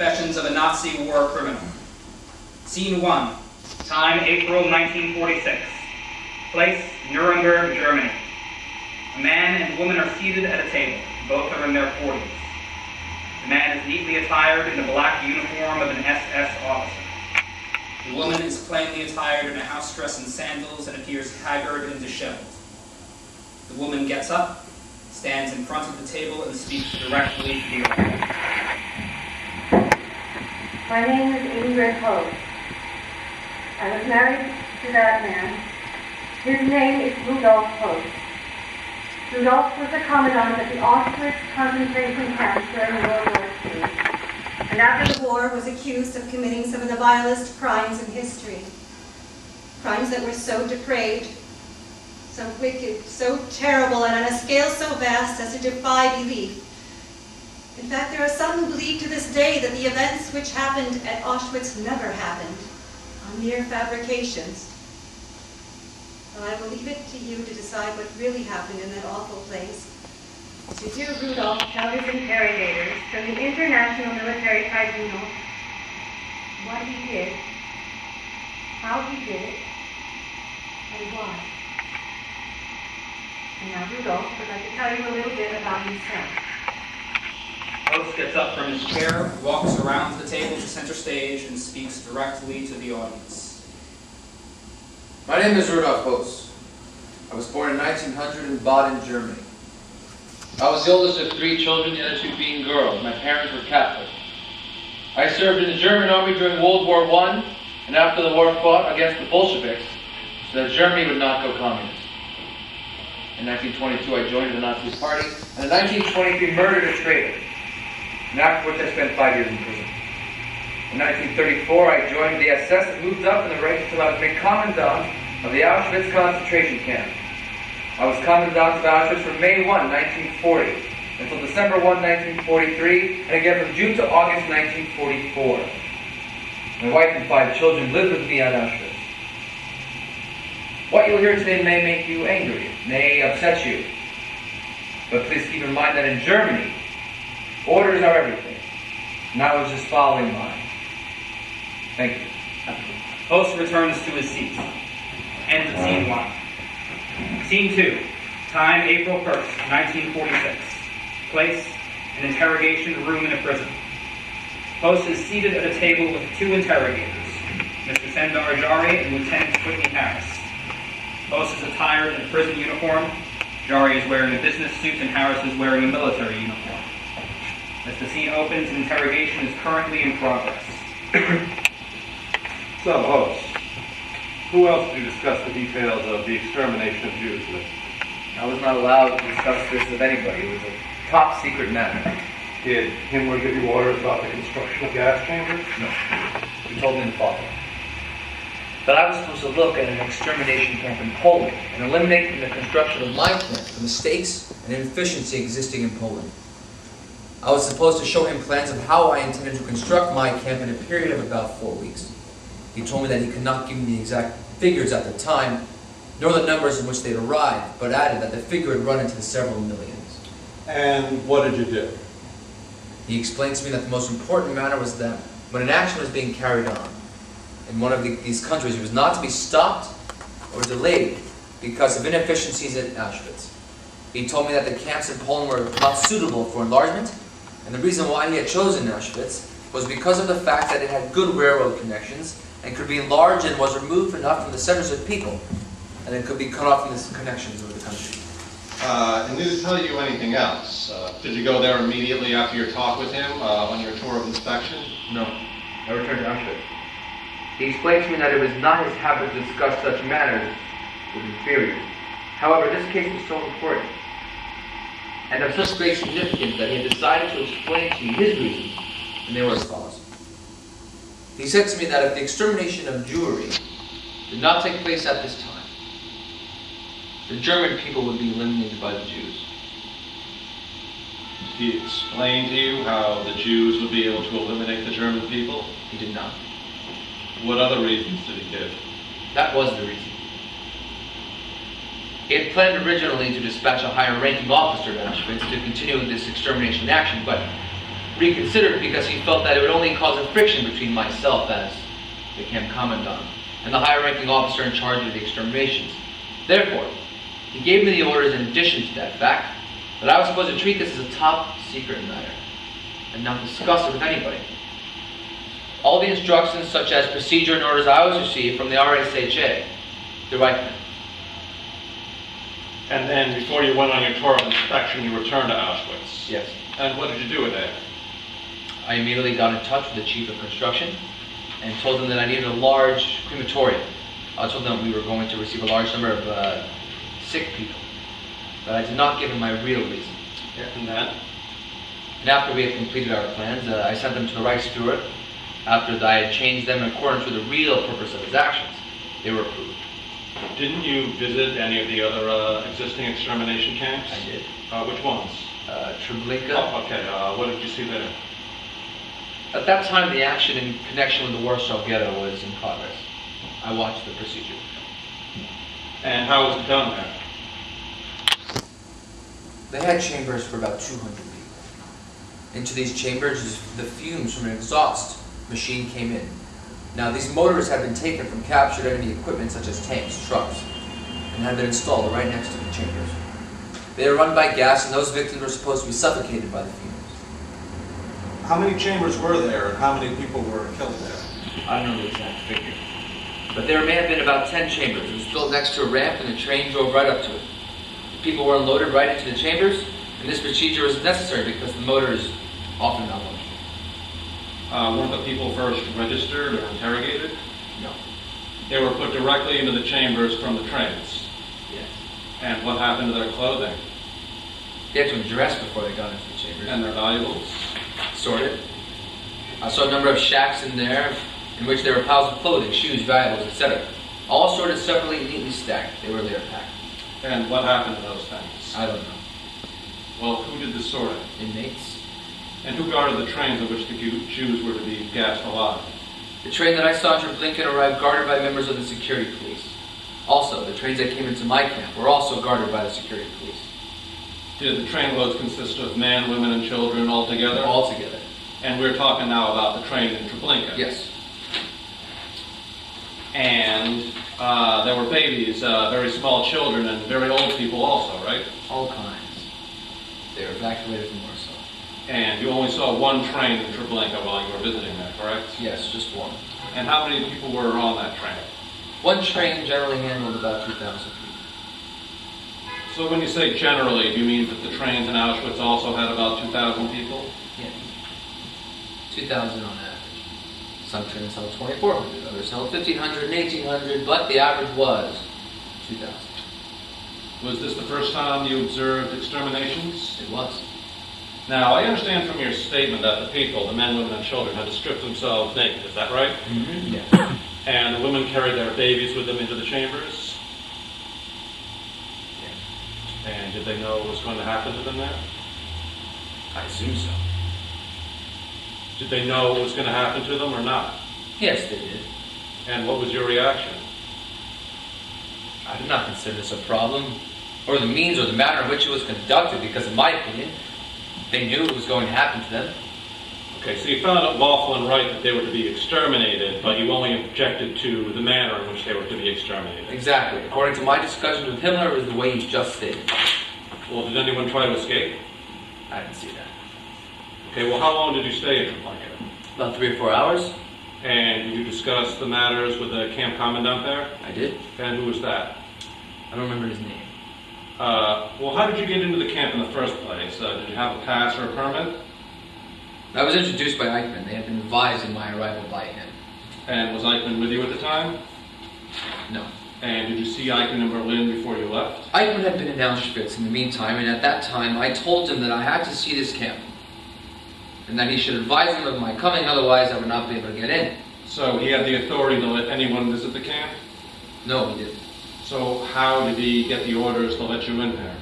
Confessions of a Nazi War Criminal. Scene 1. Time, April 1946. Place, Nuremberg, Germany. A man and woman are seated at a table. Both are in their 40s. The man is neatly attired in the black uniform of an SS officer. The woman is plainly attired in a house dress and sandals and appears haggard and disheveled. The woman gets up, stands in front of the table, and speaks directly to the audience. My name is Ingrid Hoess. I was married to that man. His name is Rudolf Hoess. Rudolf was the commandant of the Auschwitz concentration camp during World War II, and after the war was accused of committing some of the vilest crimes in history. Crimes that were so depraved, so wicked, so terrible, and on a scale so vast as to defy belief. In fact, there are some who believe to this day that the events which happened at Auschwitz never happened, are mere fabrications. Well, I will leave it to you to decide what really happened in that awful place. To hear Rudolf tell his interrogators from the International Military Tribunal what he did, how he did it, and why. And now Rudolf would like to tell you a little bit about himself. Hoess gets up from his chair, walks around the table to center stage, and speaks directly to the audience. My name is Rudolf Hoess. I was born in 1900 in Baden, Germany. I was the oldest of 3 children, the other 2 being girls. My parents were Catholic. I served in the German army during World War I, and after the war fought against the Bolsheviks so that Germany would not go communist. In 1922, I joined the Nazi Party, and in 1923 murdered a traitor. And afterwards, I spent 5 years in prison. In 1934, I joined the SS and moved up in the ranks until I was made commandant of the Auschwitz concentration camp. I was commandant of Auschwitz from May 1, 1940, until December 1, 1943, and again from June to August 1944. My wife and 5 children lived with me at Auschwitz. What you'll hear today may make you angry, may upset you. But please keep in mind that in Germany, orders are everything, and I was just following mine. Thank you. Hoess returns to his seat. End of scene 1. Scene 2. Time, April 1st, 1946. Place, an interrogation room in a prison. Hoess is seated at a table with 2 interrogators, Mr. Sendar Jari and Lieutenant Whitney Harris. Hoess is attired in a prison uniform. Jari is wearing a business suit and Harris is wearing a military uniform. As the scene opens, an interrogation is currently in progress. So, Hoess, who else did you discuss the details of the extermination of Jews with? I was not allowed to discuss this with anybody. It was a top secret matter. Did Himmler give you orders about the construction of gas chambers? No. He told me to follow. But I was supposed to look at an extermination camp in Poland and eliminate in the construction of my camp the mistakes and inefficiency existing in Poland. I was supposed to show him plans of how I intended to construct my camp in a period of about 4 weeks. He told me that he could not give me the exact figures at the time, nor the numbers in which they'd arrived, but added that the figure would run into the several millions. And what did you do? He explained to me that the most important matter was that when an action was being carried on in one of these countries, it was not to be stopped or delayed because of inefficiencies at Auschwitz. He told me that the camps in Poland were not suitable for enlargement, and the reason why he had chosen Auschwitz was because of the fact that it had good railroad connections and could be enlarged and was removed enough from the centers of people, and it could be cut off from the connections with the country. And did he tell you anything else? Did you go there immediately after your talk with him on your tour of inspection? No, I returned to Auschwitz. He explained to me that it was not his habit to discuss such matters with inferiors. However, this case was so important and of such great significance that he had decided to explain to me his reasons, and they were as follows. He said to me that if the extermination of Jewry did not take place at this time, the German people would be eliminated by the Jews. Did he explain to you how the Jews would be able to eliminate the German people? He did not. What other reasons did he give? That was the reason. He had planned originally to dispatch a higher-ranking officer to Auschwitz to continue this extermination action, but reconsidered because he felt that it would only cause a friction between myself as the camp commandant and the higher-ranking officer in charge of the exterminations. Therefore, he gave me the orders in addition to that fact that I was supposed to treat this as a top-secret matter and not discuss it with anybody. All the instructions, such as procedure and orders, I always received from the RSHA, the Reichman. And then, before you went on your tour of inspection, you returned to Auschwitz. Yes. And what did you do there? I immediately got in touch with the chief of construction and told them that I needed a large crematorium. I told them we were going to receive a large number of sick people, but I did not give him my real reason. Yeah, and then? And after we had completed our plans, I sent them to the Reichsführer. After I had changed them in accordance with the real purpose of his actions, they were approved. Didn't you visit any of the other existing extermination camps? I did. Which ones? Treblinka. Oh, okay. What did you see there? At that time, the action in connection with the Warsaw Ghetto was in progress. I watched the procedure. And how was it done there? They had chambers for about 200 people. Into these chambers, the fumes from an exhaust machine came in. Now, these motors had been taken from captured enemy equipment such as tanks, trucks, and had been installed right next to the chambers. They were run by gas, and those victims were supposed to be suffocated by the fumes. How many chambers were there, and how many people were killed there? I don't know the exact figure, but there may have been about 10 chambers. It was built next to a ramp, and the train drove right up to it. People were unloaded right into the chambers, and this procedure was necessary because the motor is often malfunctioning. Weren't the people first registered or interrogated? No. They were put directly into the chambers from the trains. Yes. And what happened to their clothing? They had to undress before they got into the chambers. And their valuables? Sorted. I saw a number of shacks in there in which there were piles of clothing, shoes, valuables, etc. All sorted separately and neatly stacked. They were later packed. And what happened to those things? I don't know. Well, who did the sorting? Inmates. And who guarded the trains in which the Jews were to be gassed alive? The train that I saw in Treblinka arrived guarded by members of the security police. Also, the trains that came into my camp were also guarded by the security police. Did the trainloads consist of men, women, and children all together? All together. And we're talking now about the train in Treblinka? Yes. And there were babies, very small children, and very old people also, right? All kinds. They were evacuated from Warsaw. And you only saw one train in Treblinka while you were visiting there, correct? Yes, just one. And how many people were on that train? One train generally handled about 2,000 people. So when you say generally, do you mean that the trains in Auschwitz also had about 2,000 people? Yes. 2,000 on average. Some trains held 2,400, others held 1,500 and 1,800, but the average was 2,000. Was this the first time you observed exterminations? It was. Now, I understand from your statement that the people, the men, women, and children, had to strip themselves naked. Is that right? Mm-hmm. Yes. And the women carried their babies with them into the chambers? Yes. And did they know what was going to happen to them there? I assume so. Did they know what was going to happen to them or not? Yes, they did. And what was your reaction? I did not consider this a problem, or the means or the manner in which it was conducted, because in my opinion, they knew it was going to happen to them. Okay, so you found it lawful and right that they were to be exterminated, but you only objected to the manner in which they were to be exterminated. Exactly. According to my discussions with Himmler, it was the way you just stated. Well, did anyone try to escape? I didn't see that. Okay, well, how long did you stay in Treblinka? About 3 or 4 hours. And did you discuss the matters with the camp commandant there? I did. And who was that? I don't remember his name. Well, how did you get into the camp in the first place? Did you have a pass or a permit? I was introduced by Eichmann. They had been advised of my arrival by him. And was Eichmann with you at the time? No. And did you see Eichmann in Berlin before you left? Eichmann had been in Auschwitz in the meantime, and at that time I told him that I had to see this camp, and that he should advise him of my coming, otherwise I would not be able to get in. So he had the authority to let anyone visit the camp? No, he didn't. So how did he get the orders to let you in there?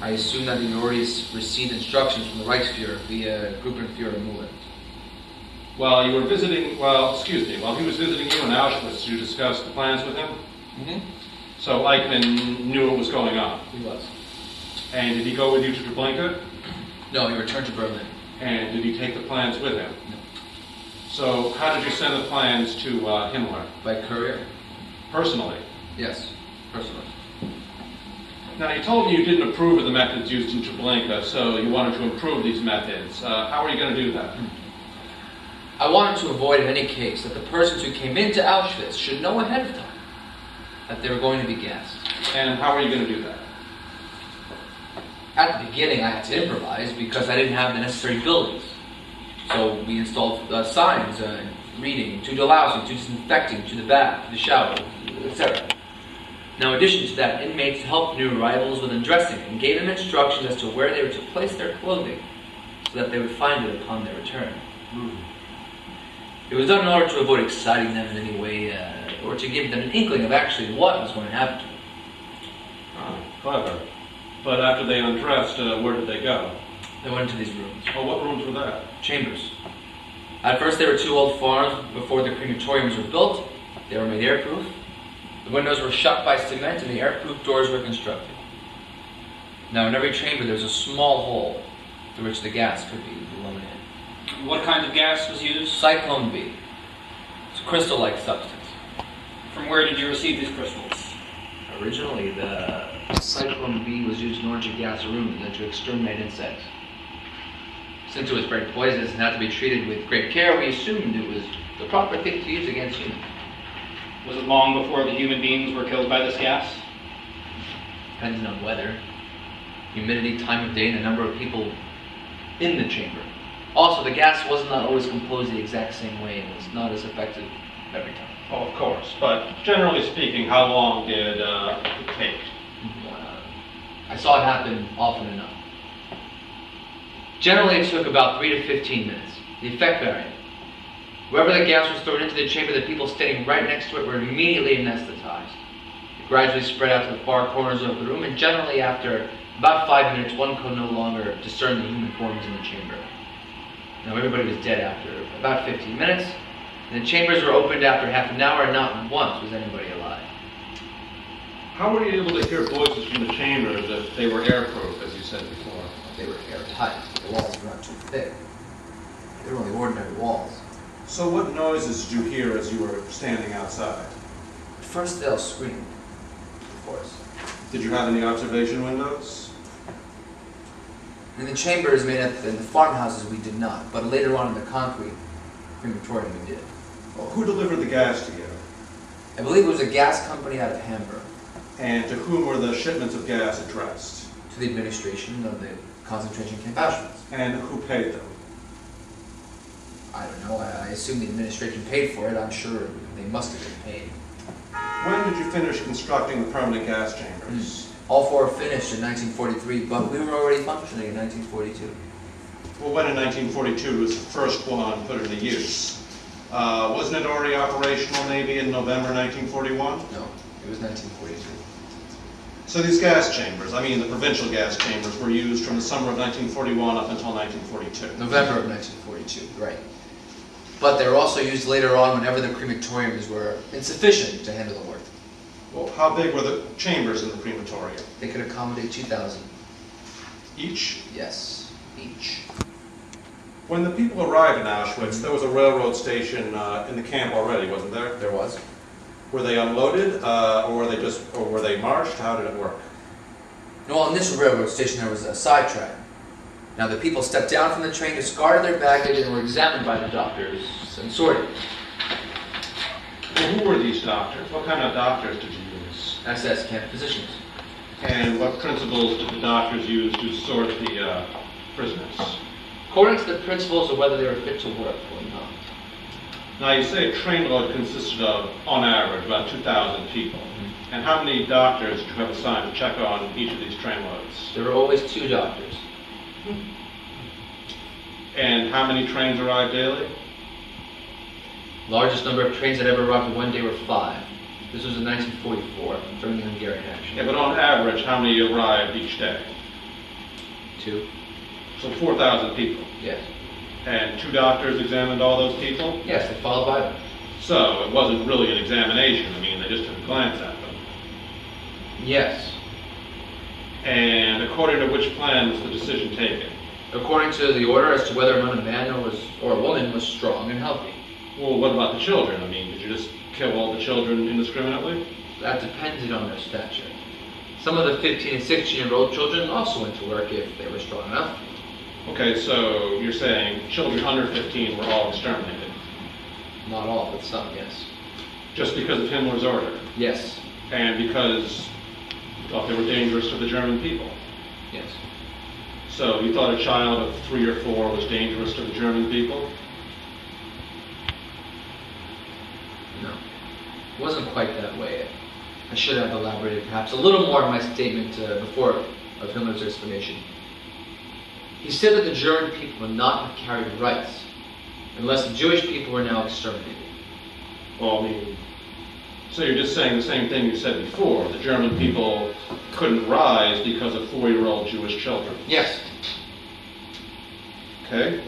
I assume that he already received instructions from the Reichsführer via Gruppenführer Moll. While he was visiting you in Auschwitz, you discussed the plans with him? Mm-hmm. So Eichmann knew what was going on? He was. And did he go with you to Treblinka? No, he returned to Berlin. And did he take the plans with him? No. So how did you send the plans to Himmler? By courier? Personally? Yes, personally. Now, you told me you didn't approve of the methods used in Treblinka, so you wanted to improve these methods. How are you going to do that? I wanted to avoid in any case that the persons who came into Auschwitz should know ahead of time that they were going to be gassed. And how are you going to do that? At the beginning, I had to improvise because I didn't have the necessary buildings. So we installed signs, reading, to delousing, to disinfecting, to the bath, to the shower, etc. Now, in addition to that, inmates helped new arrivals with undressing and gave them instructions as to where they were to place their clothing so that they would find it upon their return. It was done in order to avoid exciting them in any way or to give them an inkling of actually what was going to happen to them. Clever. But after they undressed, where did they go? They went into these rooms. Oh, what rooms were that? Chambers. At first, they were two old farms before the crematoriums were built. They were made airproof. The windows were shut by cement and the airproof doors were constructed. Now, in every chamber, there was a small hole through which the gas could be blown in. What kind of gas was used? Cyclone B. It's a crystal-like substance. From where did you receive these crystals? Originally, the Cyclone B was used in order to gas rooms and to exterminate insects. Since it was very poisonous and had to be treated with great care, we assumed it was the proper thing to use against humans. Was it long before the human beings were killed by this gas? Depending on weather, humidity, time of day, and the number of people in the chamber. Also, the gas was not always composed the exact same way and was not as effective every time. Oh, of course. But generally speaking, how long did it take? I saw it happen often enough. Generally, it took about 3 to 15 minutes. The effect varied. Wherever the gas was thrown into the chamber, the people standing right next to it were immediately anesthetized. It gradually spread out to the far corners of the room, and generally after about 5 minutes, one could no longer discern the human forms in the chamber. Now, everybody was dead after about 15 minutes, and the chambers were opened after half an hour, and not once was anybody alive. How were you able to hear voices from the chambers if they were airproof, as you said before? They were airtight. The walls were not too thick. They were only ordinary walls. So what noises did you hear as you were standing outside? At first, they'll scream, of course. Did you have any observation windows? In the chambers made in the farmhouses, we did not, but later on in the concrete crematorium, we did. Well, who delivered the gas to you? I believe it was a gas company out of Hamburg. And to whom were the shipments of gas addressed? To the administration of the concentration camp Auschwitz. And who paid them? I don't know. I assume the administration paid for it. I'm sure they must have been paid. When did you finish constructing the permanent gas chambers? All four were finished in 1943, but we were already functioning in 1942. Well, when in 1942 was the first one put into use? Wasn't it already operational maybe in November 1941? No, it was 1942. So these gas chambers, I mean the provincial gas chambers, were used from the summer of 1941 up until 1942. November of 1942, right. But they were also used later on whenever the crematoriums were insufficient to handle the work. Well, how big were the chambers in the crematorium? They could accommodate 2,000. Each? Yes, each. When the people arrived in Auschwitz, there was a railroad station in the camp already, wasn't there? There was. Were they unloaded, or were they marched? How did it work? No, on this railroad station there was a sidetrack. Now the people stepped down from the train, discarded their baggage, and were examined by the doctors and sorted. Well, who were these doctors? What kind of doctors did you use? SS camp physicians. And what principles did the doctors use to sort the prisoners? According to the principles of whether they were fit to work or not. Now, you say a trainload consisted of, on average, about 2,000 people. And how many doctors did you have assigned to check on each of these trainloads? There were always 2 doctors. And how many trains arrived daily? Largest number of trains that ever arrived in one day were 5. This was in 1944, during the Hungarian action. Yeah, but on average, how many arrived each day? 2. So 4,000 people. Yes. And 2 doctors examined all those people? Yes, they followed by them. So it wasn't really an examination. I mean, they just took a glance at them. Yes. And according to which plan was the decision taken? according to the order as to whether or not a man or a woman was strong and healthy. Well, what about the children? I mean, did you just kill all the children indiscriminately? That depended on their stature. Some of the 15 and 16-year-old children also went to work if they were strong enough. Okay, so you're saying children under 15 were all exterminated? Not all, but some, yes. Just because of Himmler's order? Yes. And because you thought they were dangerous to the German people? Yes. So you thought a child of 3 or 4 was dangerous to the German people? No. It wasn't quite that way. I should have elaborated perhaps a little more in my statement before of Himmler's explanation. He said that the German people would not have carried rights unless the Jewish people were now exterminated. Well, I mean, so you're just saying the same thing you said before. The German people couldn't rise because of 4-year-old Jewish children. Yes. Okay.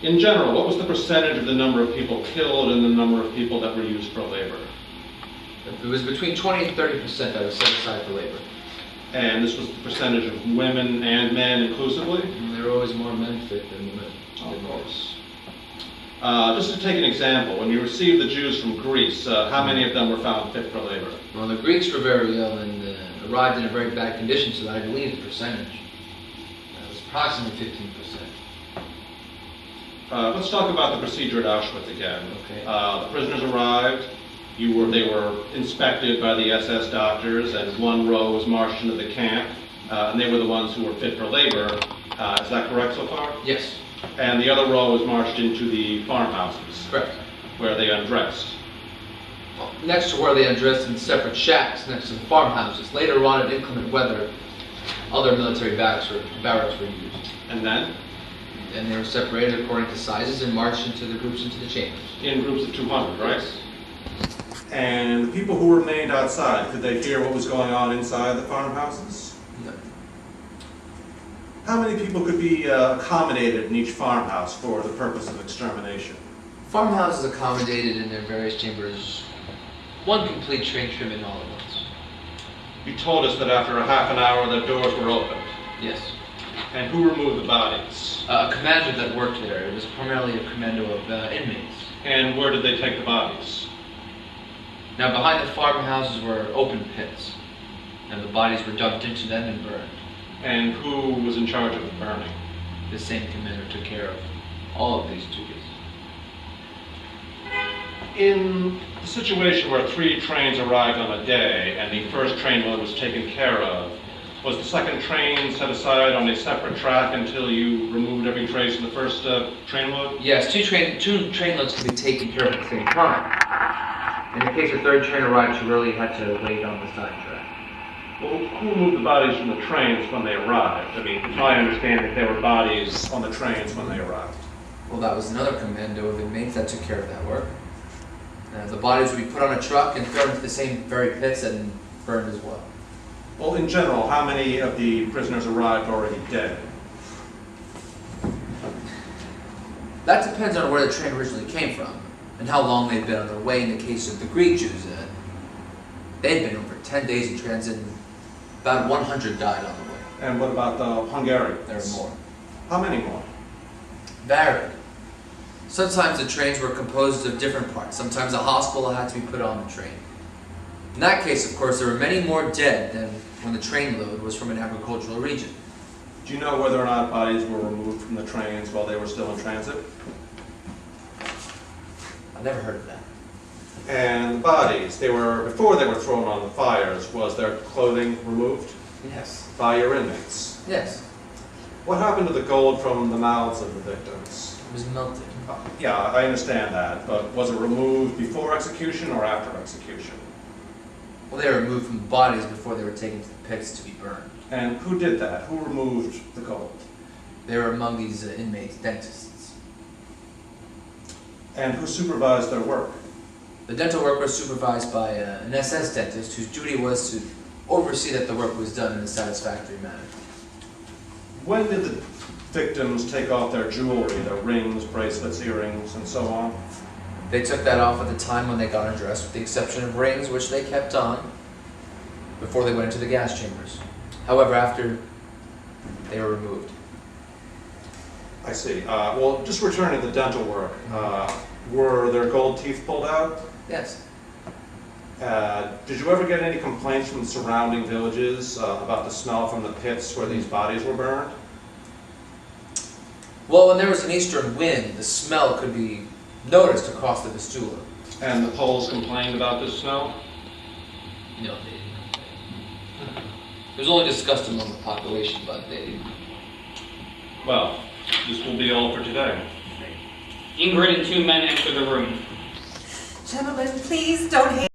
In general, what was the percentage of the number of people killed and the number of people that were used for labor? It was between 20 and 30% that was set aside for labor. And this was the percentage of women and men inclusively? And there were always more men fit than women. Of course. Just to take an example, when you received the Jews from Greece, how many of them were found fit for labor? Well, the Greeks were very ill and arrived in a very bad condition, so I believe the percentage was approximately 15%. Let's talk about the procedure at Auschwitz again. Okay. The prisoners arrived. They were inspected by the SS doctors, and one row was marched into the camp, and they were the ones who were fit for labor. Is that correct so far? Yes. And the other row was marched into the farmhouses. Correct. Where they undressed. Well, next to where they undressed in separate shacks next to the farmhouses. Later on, in inclement weather, other military barracks were used. And then? And they were separated according to sizes and marched into the groups into the chambers. In groups of 200, right? Yes. And the people who remained outside, could they hear what was going on inside the farmhouses? No. How many people could be accommodated in each farmhouse for the purpose of extermination? Farmhouses accommodated in their various chambers one complete train trim all at once. You told us that after a half an hour the doors were opened. Yes. And who removed the bodies? A commander that worked there. It was primarily a commando of inmates. And where did they take the bodies? Now, behind the farmhouses were open pits, and the bodies were dumped into them and burned. And who was in charge of the burning? The same commander took care of all of these duties. In the situation where 3 trains arrived on a day and the first train load was taken care of, was the second train set aside on a separate track until you removed every trace of the first train load? Yes, two train loads can be taken care of at the same time. In the case the third train arrived, she really had to wait on the side track. Well, who moved the bodies from the trains when they arrived? I mean, it's my understanding there were bodies On the trains when they arrived. Well, that was another commando of inmates that took care of that work. The bodies would be put on a truck and thrown into the same very pits and burned as well. Well, in general, how many of the prisoners arrived already dead? That depends on where the train originally came from and how long they'd been on their way. In the case of the Greek Jews, they'd been over 10 days in transit and about 100 died on the way. And what about the Hungarians? There were more. How many more? Varied. Sometimes the trains were composed of different parts. Sometimes a hospital had to be put on the train. In that case, of course, there were many more dead than when the train load was from an agricultural region. Do you know whether or not bodies were removed from the trains while they were still in transit? I've never heard of that. And the bodies, before they were thrown on the fires, was their clothing removed Yes. by your inmates? Yes. What happened to the gold from the mouths of the victims? It was melted. Yeah, I understand that, but was it removed before execution or after execution? Well, they were removed from the bodies before they were taken to the pits to be burned. And who did that? Who removed the gold? They were among these inmates, dentists. And who supervised their work? The dental work was supervised by an SS dentist whose duty was to oversee that the work was done in a satisfactory manner. When did the victims take off their jewelry, their rings, bracelets, earrings, and so on? They took that off at the time when they got undressed, with the exception of rings, which they kept on before they went into the gas chambers. However, after they were removed. I see. Well, just returning to the dental work, were their gold teeth pulled out? Yes. Did you ever get any complaints from the surrounding villages about the smell from the pits where these bodies were burned? Well, when there was an eastern wind, the smell could be noticed across the Vistula. And the Poles complained about this smell? No, they didn't. It was only discussed among the population, but they didn't. Well, this will be all for today. Ingrid and two men enter the room. Gentlemen, please don't hate